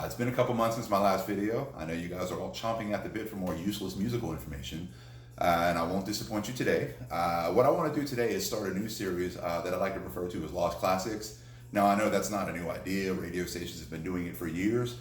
It's been a couple months since my last video. I know you guys are all chomping at the bit for more useless musical information, and I won't disappoint you today. What I want to do today is start a new series that I like to refer to as Lost Classics. Now, I know that's not a new idea. Radio stations have been doing it for years.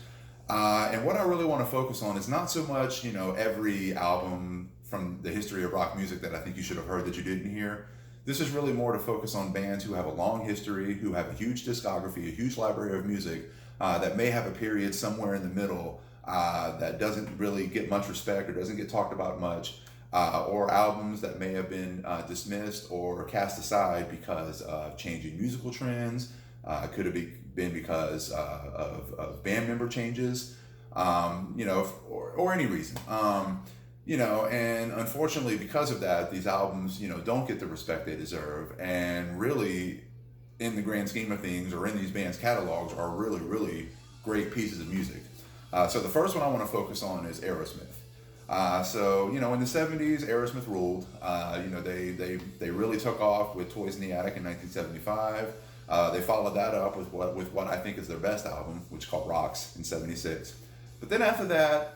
And what I really want to focus on is not so much, every album from the history of rock music that I think you should have heard that you didn't hear. This is really more to focus on bands who have a long history, who have a huge discography, a huge library of music, that may have a period somewhere in the middle that doesn't really get much respect or doesn't get talked about much, or albums that may have been dismissed or cast aside because of changing musical trends. Could have been because of band member changes, or any reason. And unfortunately, because of that, these albums, don't get the respect they deserve, and really, in the grand scheme of things, or in these bands' catalogs, are really, really great pieces of music. So the first one I want to focus on is Aerosmith. In the 70s, Aerosmith ruled. They really took off with Toys in the Attic in 1975. They followed that up with what I think is their best album, which is called Rocks, in 76. But then after that,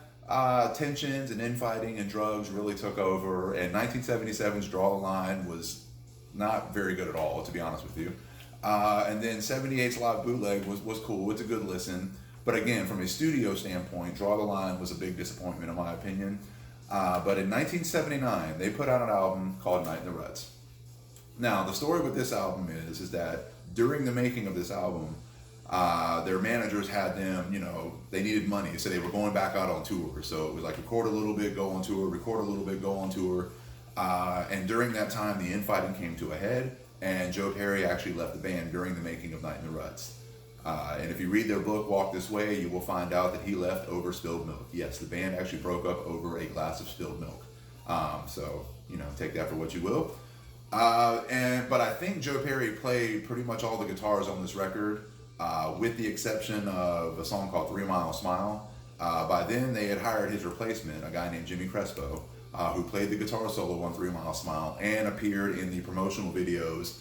tensions and infighting and drugs really took over, and 1977's Draw the Line was not very good at all, to be honest with you. And then 78's Live Bootleg was cool. It's a good listen. But again, from a studio standpoint, Draw the Line was a big disappointment in my opinion. But in 1979, they put out an album called Night in the Ruts. Now, the story with this album is that during the making of this album, their managers had them, they needed money, so they were going back out on tour. So it was like record a little bit, go on tour, record a little bit, go on tour. And during that time, the infighting came to a head, and Joe Perry actually left the band during the making of Night in the Ruts. And if you read their book, Walk This Way, you will find out that he left over spilled milk. Yes, the band actually broke up over a glass of spilled milk. Take that for what you will. But I think Joe Perry played pretty much all the guitars on this record, with the exception of a song called 3 Mile Smile. By then, they had hired his replacement, a guy named Jimmy Crespo, who played the guitar solo on 3 Mile Smile and appeared in the promotional videos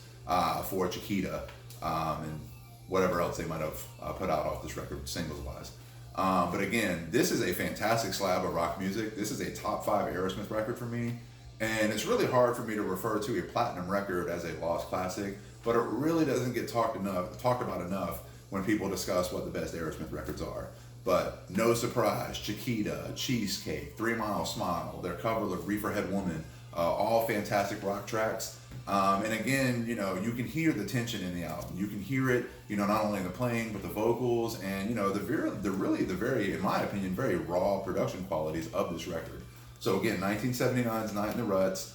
for Chiquita and whatever else they might have put out off this record, singles-wise. But again, this is a fantastic slab of rock music. This is a top 5 Aerosmith record for me. And it's really hard for me to refer to a platinum record as a lost classic, but it really doesn't get talked about enough when people discuss what the best Aerosmith records are. But no surprise, Chiquita, Cheesecake, 3 Mile Smile, their cover of Reeferhead Woman, all fantastic rock tracks. And again, you can hear the tension in the album. You can hear it, not only in the playing, but the vocals, and the very, in my opinion, very raw production qualities of this record. So again, 1979's Night in the Ruts.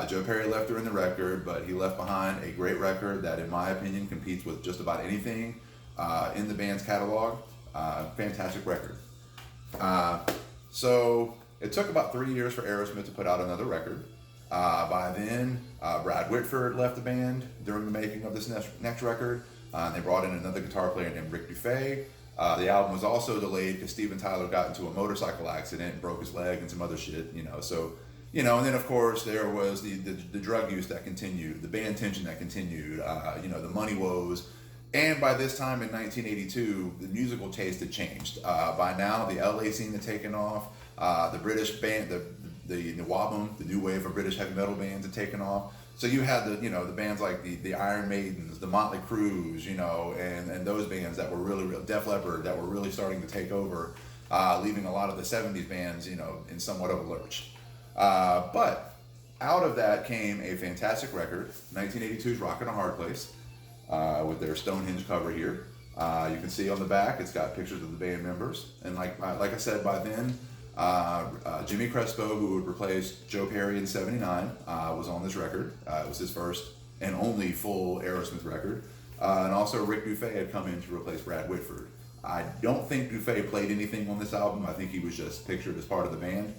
Joe Perry left during the record, but he left behind a great record that, in my opinion, competes with just about anything in the band's catalog. Fantastic record. So it took about 3 years for Aerosmith to put out another record. By then, Brad Whitford left the band during the making of this next record. They brought in another guitar player named Rick Dufay. The album was also delayed because Steven Tyler got into a motorcycle accident and broke his leg and some other shit, and then of course there was the drug use that continued, the band tension that continued, the money woes. And by this time in 1982, the musical taste had changed. By now, the LA scene had taken off. The British band, the Wabam, the new wave of British heavy metal bands had taken off. So you had the bands like the Iron Maidens, the Motley Crues, and those bands that were really Def Leppard, that were really starting to take over, leaving a lot of the 70s bands, in somewhat of a lurch. But out of that came a fantastic record, 1982's Rockin' a Hard Place, with their Stonehenge cover here. You can see on the back, it's got pictures of the band members. And like I said, by then, Jimmy Crespo, who would replace Joe Perry in 79, was on this record. It was his first and only full Aerosmith record. And also Rick Dufay had come in to replace Brad Whitford. I don't think Dufay played anything on this album. I think he was just pictured as part of the band.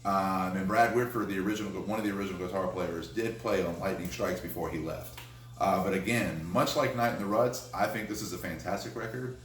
And Brad Whitford, one of the original guitar players, did play on Lightning Strikes before he left. But again, much like Night in the Ruts, I think this is a fantastic record.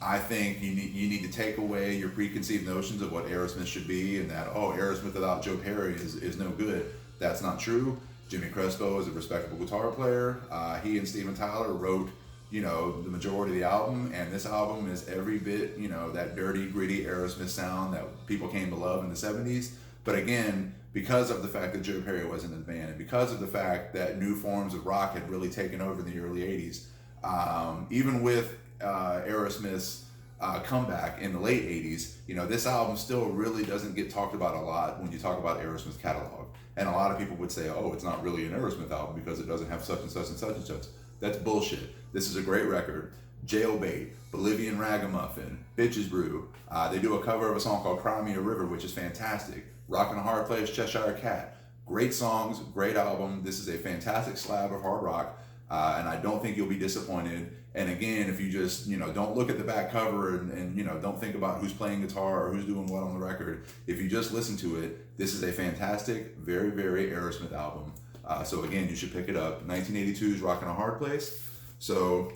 I think you need to take away your preconceived notions of what Aerosmith should be, and that, Aerosmith without Joe Perry is no good. That's not true. Jimmy Crespo is a respectable guitar player. He and Steven Tyler wrote the majority of the album, and this album is every bit, that dirty, gritty Aerosmith sound that people came to love in the 70s. But again, because of the fact that Joe Perry wasn't in the band, and because of the fact that new forms of rock had really taken over in the early 80s, even with Aerosmith's comeback in the late 80s, this album still really doesn't get talked about a lot when you talk about Aerosmith's catalog. And a lot of people would say, oh, it's not really an Aerosmith album because it doesn't have such and such and such and such. That's bullshit. This is a great record. Jailbait, Bolivian Ragamuffin, Bitches Brew. They do a cover of a song called Cry Me a River, which is fantastic. Rockin' a Hard Place, Cheshire Cat. Great songs, great album. This is a fantastic slab of hard rock, and I don't think you'll be disappointed. And again, if you just, don't look at the back cover and don't think about who's playing guitar or who's doing what on the record. If you just listen to it, this is a fantastic, very, very Aerosmith album. So again, you should pick it up. 1982's Rockin' a Hard Place. So,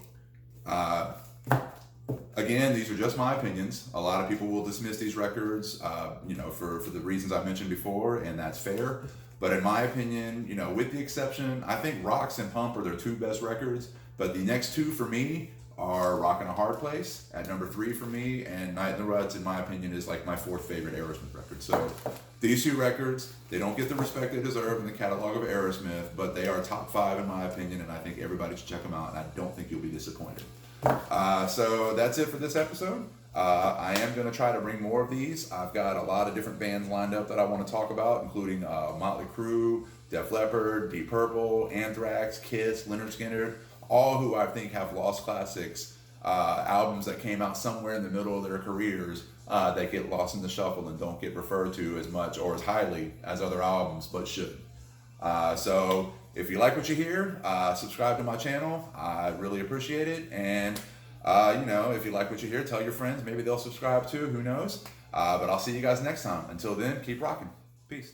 again, these are just my opinions. A lot of people will dismiss these records, for the reasons I mentioned before, and that's fair. But in my opinion, with the exception, I think Rocks and Pump are their two best records. But the next two for me are Rockin' a Hard Place at number 3 for me, and Night in the Ruts, in my opinion, is like my 4th favorite Aerosmith record. So these two records, they don't get the respect they deserve in the catalog of Aerosmith, but they are top 5 in my opinion, and I think everybody should check them out, and I don't think you'll be disappointed. So that's it for this episode. I am going to try to bring more of these. I've got a lot of different bands lined up that I want to talk about, including Motley Crue, Def Leppard, Deep Purple, Anthrax, Kiss, Lynyrd Skynyrd, all who I think have lost classics, albums that came out somewhere in the middle of their careers that get lost in the shuffle and don't get referred to as much or as highly as other albums, but should. So if you like what you hear, subscribe to my channel. I really appreciate it. And, if you like what you hear, tell your friends. Maybe they'll subscribe too. Who knows? But I'll see you guys next time. Until then, keep rocking. Peace.